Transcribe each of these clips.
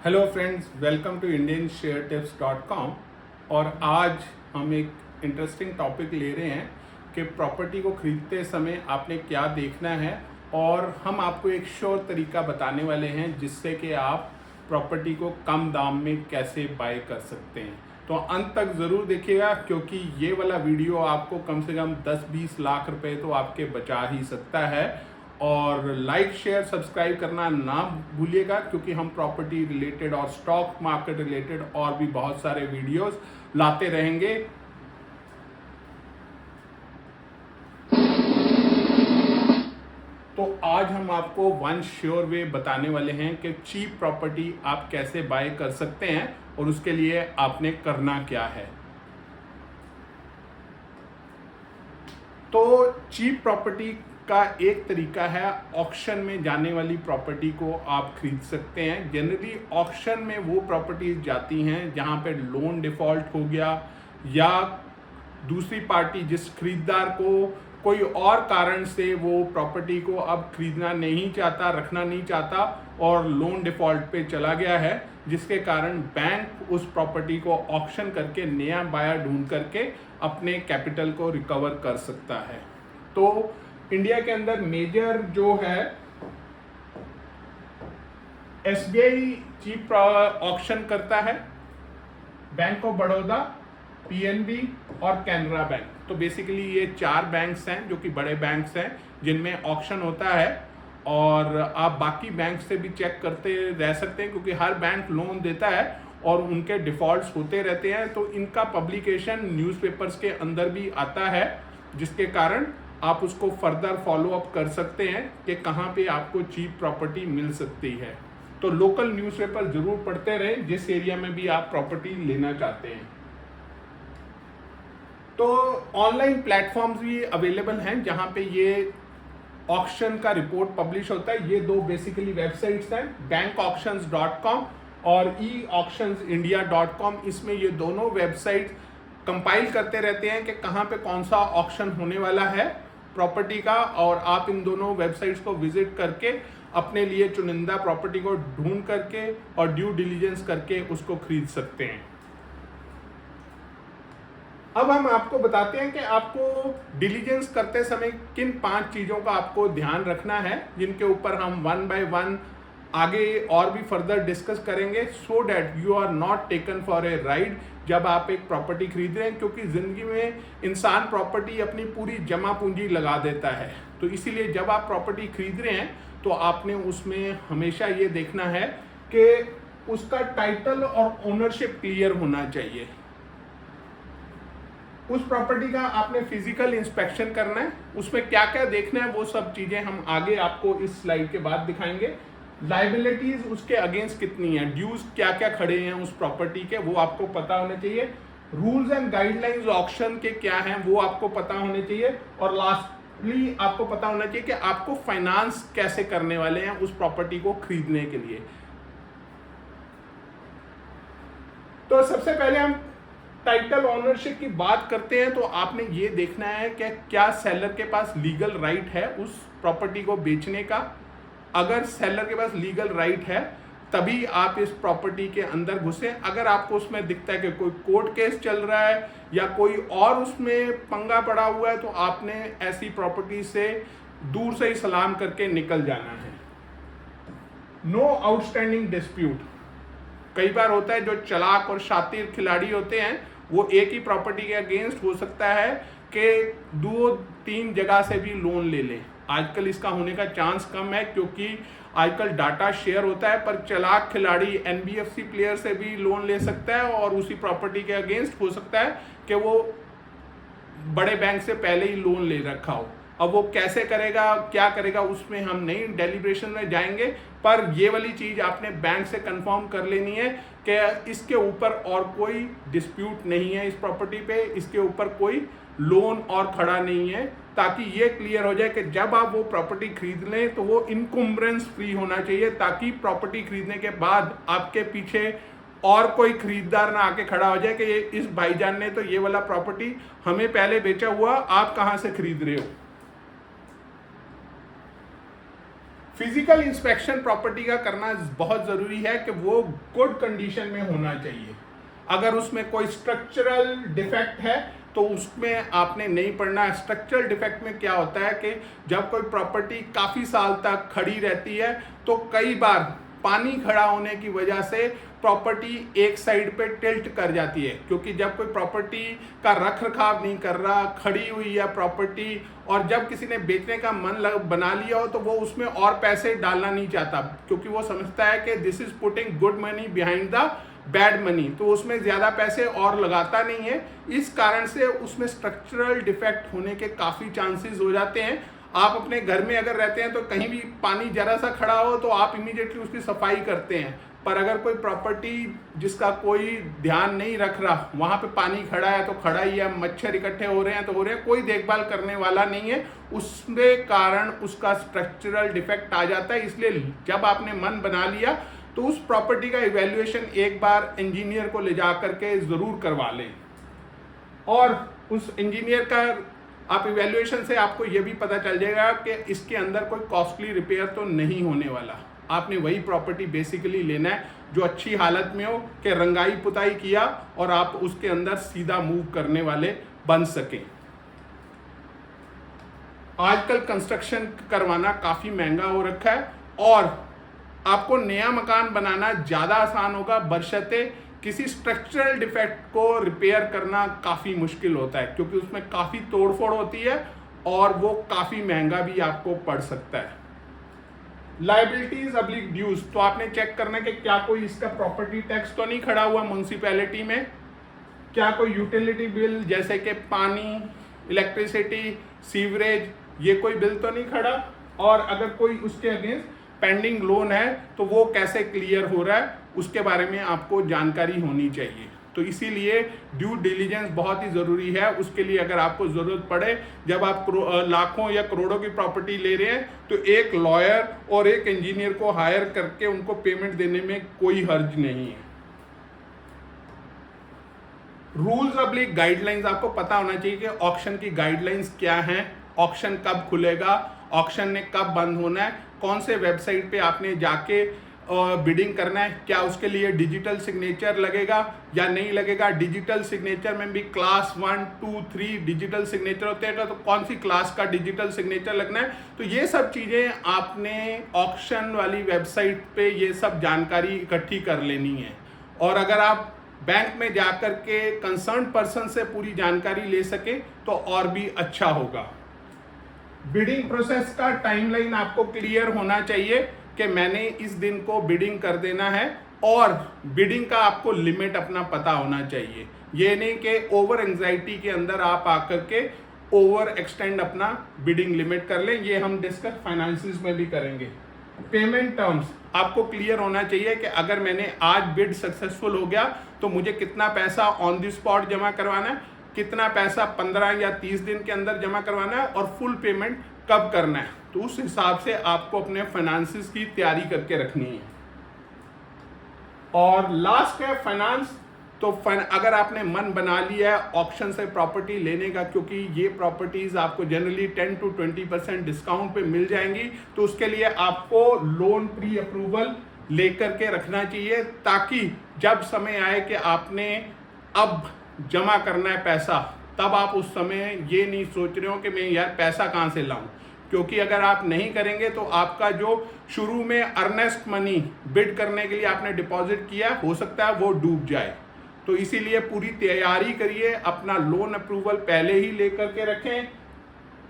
Hello friends, welcome to indiansharetips.com। और आज हम एक इंटरेस्टिंग टॉपिक ले रहे हैं कि प्रॉपर्टी को खरीदते समय आपने क्या देखना है, और हम आपको एक श्योर तरीका बताने वाले हैं जिससे कि आप प्रॉपर्टी को कम दाम में कैसे बाय कर सकते हैं। तो अंत तक ज़रूर देखिएगा, क्योंकि ये वाला वीडियो आपको कम से कम 10-20 लाख रुपए तो आपके बचा ही सकता है। और लाइक शेयर सब्सक्राइब करना ना भूलिएगा, क्योंकि हम प्रॉपर्टी रिलेटेड और स्टॉक मार्केट रिलेटेड और भी बहुत सारे वीडियोस लाते रहेंगे। तो आज हम आपको वन श्योर वे बताने वाले हैं कि चीप प्रॉपर्टी आप कैसे बाय कर सकते हैं और उसके लिए आपने करना क्या है। तो चीप प्रॉपर्टी का एक तरीका है, ऑक्शन में जाने वाली प्रॉपर्टी को आप खरीद सकते हैं। जनरली ऑक्शन में वो प्रॉपर्टीज जाती हैं जहां पे लोन डिफॉल्ट हो गया, या दूसरी पार्टी जिस खरीदार को कोई और कारण से वो प्रॉपर्टी को अब खरीदना नहीं चाहता, रखना नहीं चाहता और लोन डिफॉल्ट पे चला गया है, जिसके कारण बैंक उस प्रॉपर्टी को ऑक्शन करके नया बायर ढूंढ करके अपने कैपिटल को रिकवर कर सकता है। तो इंडिया के अंदर मेजर जो है एसबीआई चीप ऑक्शन करता है, बैंक ऑफ बड़ौदा, पीएनबी और कैनरा बैंक। तो बेसिकली ये 4 बैंक्स हैं जो कि बड़े बैंक्स हैं जिनमें ऑक्शन होता है। और आप बाकी बैंक से भी चेक करते रह सकते हैं, क्योंकि हर बैंक लोन देता है और उनके डिफॉल्ट्स होते रहते हैं। तो इनका पब्लिकेशन न्यूज़पेपर्स के अंदर भी आता है, जिसके कारण आप उसको फर्दर फॉलो अप कर सकते हैं कि कहाँ पे आपको चीप प्रॉपर्टी मिल सकती है। तो लोकल न्यूज़पेपर जरूर पढ़ते रहें जिस एरिया में भी आप प्रॉपर्टी लेना चाहते हैं। तो ऑनलाइन प्लेटफॉर्म्स भी अवेलेबल हैं जहां पे ये ऑक्शन का रिपोर्ट पब्लिश होता है। ये 2 बेसिकली वेबसाइट्स हैं, bankauctions.com और eauctionsindia.com। इसमें ये दोनों वेबसाइट कंपाइल करते रहते हैं कि कहाँ पे कौन सा ऑक्शन होने वाला है प्रॉपर्टी का, और आप इन दोनों वेबसाइट्स को विजिट करके अपने लिए चुनिंदा प्रॉपर्टी को ढूंढ करके और ड्यू डिलीजेंस करके उसको खरीद सकते हैं। अब हम आपको बताते हैं कि आपको डिलीजेंस करते समय किन 5 चीज़ों का आपको ध्यान रखना है, जिनके ऊपर हम 1 बाय 1 आगे और भी फर्दर डिस्कस करेंगे, so that you are not taken for a ride जब आप एक प्रॉपर्टी खरीद रहे हैं। क्योंकि ज़िंदगी में इंसान प्रॉपर्टी अपनी पूरी जमा पूंजी लगा देता है। तो इसीलिए जब आप प्रॉपर्टी खरीद रहे हैं तो आपने उसमें हमेशा ये देखना है कि उसका टाइटल और ओनरशिप क्लियर होना चाहिए। उस प्रॉपर्टी का आपने फिजिकल इंस्पेक्शन करना है, उसमें क्या क्या देखना है वो सब चीजें हम आगे आपको इस स्लाइड के बाद दिखाएंगे। लाइबिलिटीज उसके अगेंस्ट कितनी है, ड्यूज क्या क्या खड़े हैं उस प्रॉपर्टी के, वो आपको पता होने चाहिए। रूल्स एंड गाइडलाइंस ऑक्शन के क्या हैं वो आपको पता होने चाहिए। और लास्टली आपको पता होना चाहिए कि आपको फाइनेंस कैसे करने वाले हैं उस प्रॉपर्टी को खरीदने के लिए। तो सबसे पहले हम टाइटल ओनरशिप की बात करते हैं। तो आपने ये देखना है कि क्या सेलर के पास लीगल राइट है उस प्रॉपर्टी को बेचने का। अगर सेलर के पास लीगल राइट है तभी आप इस प्रॉपर्टी के अंदर घुसे। अगर आपको उसमें दिखता है कि कोई कोर्ट केस चल रहा है या कोई और उसमें पंगा पड़ा हुआ है, तो आपने ऐसी प्रॉपर्टी से दूर से ही सलाम करके निकल जाना है। No outstanding dispute. कई बार होता है जो चालाक और शातिर खिलाड़ी होते हैं वो एक ही प्रॉपर्टी के अगेंस्ट हो सकता है कि 2-3 जगह से भी लोन ले लें। आजकल इसका होने का चांस कम है, क्योंकि आजकल डाटा शेयर होता है, पर चालाक खिलाड़ी एनबीएफसी प्लेयर से भी लोन ले सकता है और उसी प्रॉपर्टी के अगेंस्ट हो सकता है कि वो बड़े बैंक से पहले ही लोन ले रखा हो। अब वो कैसे करेगा, क्या करेगा, उसमें हम नहीं डेलिब्रेशन में जाएंगे, पर ये वाली चीज़ आपने बैंक से कंफर्म कर लेनी है कि इसके ऊपर और कोई डिस्प्यूट नहीं है, इस प्रॉपर्टी पे इसके ऊपर कोई लोन और खड़ा नहीं है, ताकि ये क्लियर हो जाए कि जब आप वो प्रॉपर्टी खरीद लें तो वो इनकम्बरेंस फ्री होना चाहिए, ताकि प्रॉपर्टी खरीदने के बाद आपके पीछे और कोई खरीदार ना आके खड़ा हो जाए कि ये इस भाईजान ने तो ये वाला प्रॉपर्टी हमें पहले बेचा हुआ, आप कहाँ से खरीद रहे हो। फिजिकल इंस्पेक्शन प्रॉपर्टी का करना बहुत ज़रूरी है कि वो गुड कंडीशन में होना चाहिए। अगर उसमें कोई स्ट्रक्चरल डिफेक्ट है तो उसमें आपने नहीं पढ़ना। स्ट्रक्चरल डिफेक्ट में क्या होता है कि जब कोई प्रॉपर्टी काफ़ी साल तक खड़ी रहती है तो कई बार पानी खड़ा होने की वजह से प्रॉपर्टी एक साइड पे टिल्ट कर जाती है, क्योंकि जब कोई प्रॉपर्टी का रख रखाव नहीं कर रहा, खड़ी हुई है प्रॉपर्टी, और जब किसी ने बेचने का मन बना लिया हो तो वो उसमें और पैसे डालना नहीं चाहता, क्योंकि वो समझता है कि this is putting good money behind the bad money, तो उसमें ज़्यादा पैसे और लगाता नहीं है। इस कारण से उसमें स्ट्रक्चरल डिफेक्ट होने के काफ़ी चांसेस हो जाते हैं। आप अपने घर में अगर रहते हैं तो कहीं भी पानी जरा सा खड़ा हो तो आप इमीडिएटली उसकी सफाई करते हैं, पर अगर कोई प्रॉपर्टी जिसका कोई ध्यान नहीं रख रहा, वहाँ पे पानी खड़ा है तो खड़ा ही है, मच्छर इकट्ठे हो रहे हैं तो हो रहे हैं, कोई देखभाल करने वाला नहीं है, उसके कारण उसका स्ट्रक्चरल डिफेक्ट आ जाता है। इसलिए जब आपने मन बना लिया तो उस प्रॉपर्टी का इवैल्यूएशन एक बार इंजीनियर को ले जा करके ज़रूर करवा लें, और उस इंजीनियर का आप इवैल्यूएशन से आपको ये भी पता चल जाएगा कि इसके अंदर कोई कॉस्टली रिपेयर तो नहीं होने वाला। आपने वही प्रॉपर्टी बेसिकली लेना है जो अच्छी हालत में हो, कि रंगाई पुताई किया और आप उसके अंदर सीधा मूव करने वाले बन सकें। आजकल कंस्ट्रक्शन करवाना काफ़ी महंगा हो रखा है और आपको नया मकान बनाना ज़्यादा आसान होगा, बशर्ते किसी स्ट्रक्चरल डिफेक्ट को रिपेयर करना काफ़ी मुश्किल होता है, क्योंकि उसमें काफ़ी तोड़फोड़ होती है और वो काफ़ी महंगा भी आपको पड़ सकता है। लाइबिलिटीज अब्लिक ड्यूज, तो आपने चेक करना है कि क्या कोई इसका प्रॉपर्टी टैक्स तो नहीं खड़ा हुआ म्यूनसिपैलिटी में, क्या कोई यूटिलिटी बिल जैसे कि पानी, इलेक्ट्रिसिटी, सीवरेज, ये कोई बिल तो नहीं खड़ा, और अगर कोई उसके अगेंस्ट पेंडिंग लोन है तो वो कैसे क्लियर हो रहा है उसके बारे में आपको जानकारी होनी चाहिए। तो इसीलिए ड्यू डिलीजेंस बहुत ही ज़रूरी है। उसके लिए अगर आपको ज़रूरत पड़े, जब आप लाखों या करोड़ों की प्रॉपर्टी ले रहे हैं तो एक लॉयर और एक इंजीनियर को हायर करके उनको पेमेंट देने में कोई हर्ज नहीं है। रूल्स अब्लिक गाइडलाइंस, आपको पता होना चाहिए कि ऑक्शन की गाइडलाइंस क्या हैं, ऑक्शन कब खुलेगा, ऑक्शन ने कब बंद होना है, कौन से वेबसाइट पे आपने जाके बिडिंग करना है, क्या उसके लिए डिजिटल सिग्नेचर लगेगा या नहीं लगेगा। डिजिटल सिग्नेचर में भी क्लास 1, 2, 3 डिजिटल सिग्नेचर होते हैं, तो कौन सी क्लास का डिजिटल सिग्नेचर लगना है। तो ये सब चीज़ें आपने ऑक्शन वाली वेबसाइट पे ये सब जानकारी इकट्ठी कर लेनी है, और अगर आप बैंक में जाकर के कंसर्न पर्सन से पूरी जानकारी ले सके तो और भी अच्छा होगा। बिडिंग प्रोसेस का टाइमलाइन आपको क्लियर होना चाहिए कि मैंने इस दिन को बिडिंग कर देना है, और बिडिंग का आपको लिमिट अपना पता होना चाहिए। ये नहीं कि ओवर एंजाइटी के अंदर आप आकर के ओवर एक्सटेंड अपना बिडिंग लिमिट कर लें। ये हम डिस्कस फाइनेंसिस में भी करेंगे। पेमेंट टर्म्स आपको क्लियर होना चाहिए कि अगर मैंने आज बिड सक्सेसफुल हो गया तो मुझे कितना पैसा ऑन द स्पॉट जमा करवाना है, कितना पैसा 15 या 30 दिन के अंदर जमा करवाना है, और फुल पेमेंट कब करना है। तो उस हिसाब से आपको अपने फाइनेंसिस की तैयारी करके रखनी है। और लास्ट है फाइनेंस। तो अगर आपने मन बना लिया है ऑक्शन से प्रॉपर्टी लेने का, क्योंकि ये प्रॉपर्टीज आपको जनरली 10 to 20% डिस्काउंट पे मिल जाएंगी, तो उसके लिए आपको लोन प्री अप्रूवल लेकर के रखना चाहिए, ताकि जब समय आए कि आपने अब जमा करना है पैसा, तब आप उस समय ये नहीं सोच रहे हो कि मैं यार पैसा कहाँ से लाऊं, क्योंकि अगर आप नहीं करेंगे तो आपका जो शुरू में अर्नेस्ट मनी बिड करने के लिए आपने डिपॉजिट किया, हो सकता है वो डूब जाए। तो इसीलिए पूरी तैयारी करिए, अपना लोन अप्रूवल पहले ही लेकर के रखें,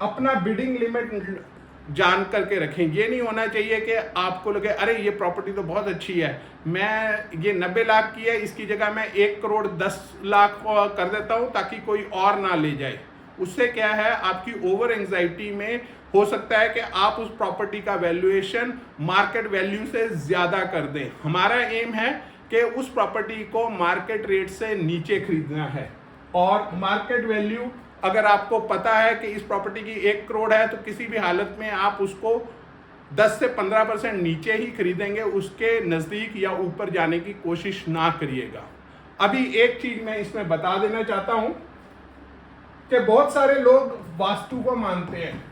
अपना बिडिंग लिमिट जान करके रखें। ये नहीं होना चाहिए कि आपको लगे अरे ये प्रॉपर्टी तो बहुत अच्छी है, मैं ये 90 लाख की है, इसकी जगह मैं 1 करोड़ 10 लाख कर देता हूँ ताकि कोई और ना ले जाए। उससे क्या है, आपकी ओवर एंजाइटी में हो सकता है कि आप उस प्रॉपर्टी का वैल्यूएशन मार्केट वैल्यू से ज़्यादा कर दें। हमारा एम है कि उस प्रॉपर्टी को मार्केट रेट से नीचे खरीदना है, और मार्केट वैल्यू अगर आपको पता है कि इस प्रॉपर्टी की 1 करोड़ है तो किसी भी हालत में आप उसको 10 से 15% नीचे ही खरीदेंगे, उसके नज़दीक या ऊपर जाने की कोशिश ना करिएगा। अभी एक चीज़ मैं इसमें बता देना चाहता हूँ कि बहुत सारे लोग वास्तु को मानते हैं,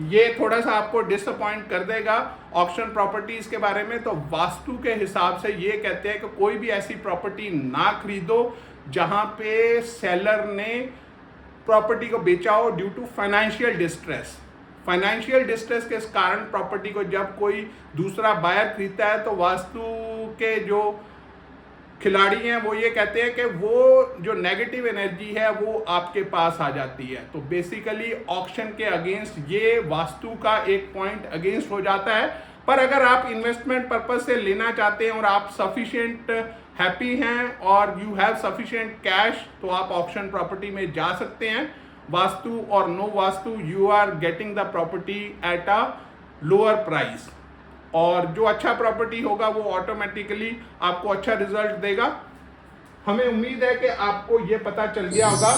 ये थोड़ा सा आपको डिसअपॉइंट कर देगा ऑक्शन प्रॉपर्टीज के बारे में। तो वास्तु के हिसाब से ये कहते हैं कि कोई भी ऐसी प्रॉपर्टी ना खरीदो जहां पे सेलर ने प्रॉपर्टी को बेचा हो due to financial distress. Financial distress के कारण प्रॉपर्टी को जब कोई दूसरा बायर खरीदता है तो वास्तु के जो खिलाड़ी हैं वो ये कहते हैं कि वो जो नेगेटिव एनर्जी है वो आपके पास आ जाती है। तो बेसिकली ऑक्शन के अगेंस्ट ये वास्तु का एक पॉइंट अगेंस्ट हो जाता है। पर अगर आप इन्वेस्टमेंट पर्पज से लेना चाहते हैं और आप सफिशिएंट हैप्पी हैं और यू हैव सफिशिएंट कैश तो आप ऑक्शन प्रॉपर्टी में जा सकते हैं। वास्तु और no vastu you are getting the property at a lower price, और जो अच्छा प्रॉपर्टी होगा वो ऑटोमेटिकली आपको अच्छा रिजल्ट देगा। हमें उम्मीद है कि आपको ये पता चल गया होगा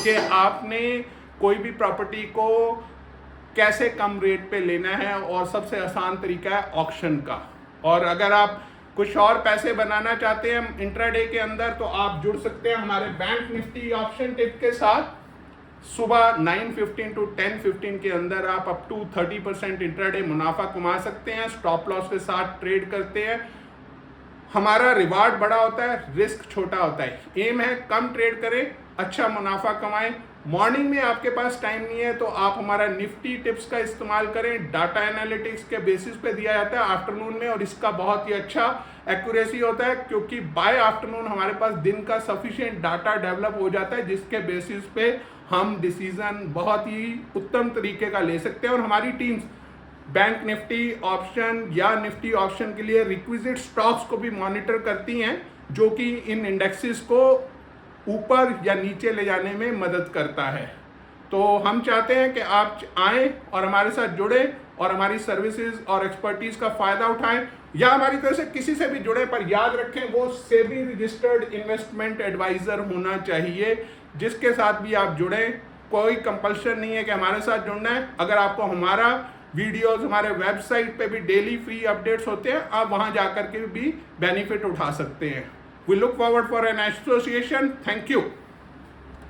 कि आपने कोई भी प्रॉपर्टी को कैसे कम रेट पे लेना है और सबसे आसान तरीका है ऑक्शन का। और अगर आप कुछ और पैसे बनाना चाहते हैं इंट्राडे के अंदर तो आप जुड़ सकते हैं हमारे बैंक निफ्टी ऑप्शन टिप के साथ। सुबह 9:15 to 10:15 के अंदर आप अप टू 30% इंट्राडे मुनाफा कमा सकते हैं। स्टॉप लॉस के साथ ट्रेड करते हैं। हमारा रिवार्ड बड़ा होता है, रिस्क छोटा होता है। एम है कम ट्रेड करें, अच्छा मुनाफा कमाएं। मॉर्निंग में आपके पास टाइम नहीं है तो आप हमारा निफ्टी टिप्स का इस्तेमाल करें। डाटा एनालिटिक्स के बेसिस पे दिया जाता है आफ्टरनून में और इसका बहुत ही अच्छा एक्यूरेसी होता है क्योंकि बाय आफ्टरनून हमारे पास दिन का सफिशिएंट डाटा डेवलप हो जाता है जिसके बेसिस पे हम डिसीजन बहुत ही उत्तम तरीके का ले सकते हैं। और हमारी टीम्स बैंक निफ्टी ऑप्शन या निफ्टी ऑप्शन के लिए रिक्विजिट स्टॉक्स को भी मॉनिटर करती हैं जो कि इन इंडेक्सेस को ऊपर या नीचे ले जाने में मदद करता है। तो हम चाहते हैं कि आप आएँ और हमारे साथ जुड़ें और हमारी सर्विसेज और एक्सपर्टीज का फ़ायदा उठाएं या हमारी तरफ से किसी से भी जुड़े, पर याद रखें वो सेबी रजिस्टर्ड इन्वेस्टमेंट एडवाइज़र होना चाहिए जिसके साथ भी आप जुड़ें। कोई कंपल्शन नहीं है कि हमारे साथ जुड़ना है। अगर आपको हमारा वीडियोस हमारे वेबसाइट पे भी डेली फ्री अपडेट्स होते हैं, आप वहां जाकर के भी बेनिफिट उठा सकते हैं। We look forward for an association. Thank you.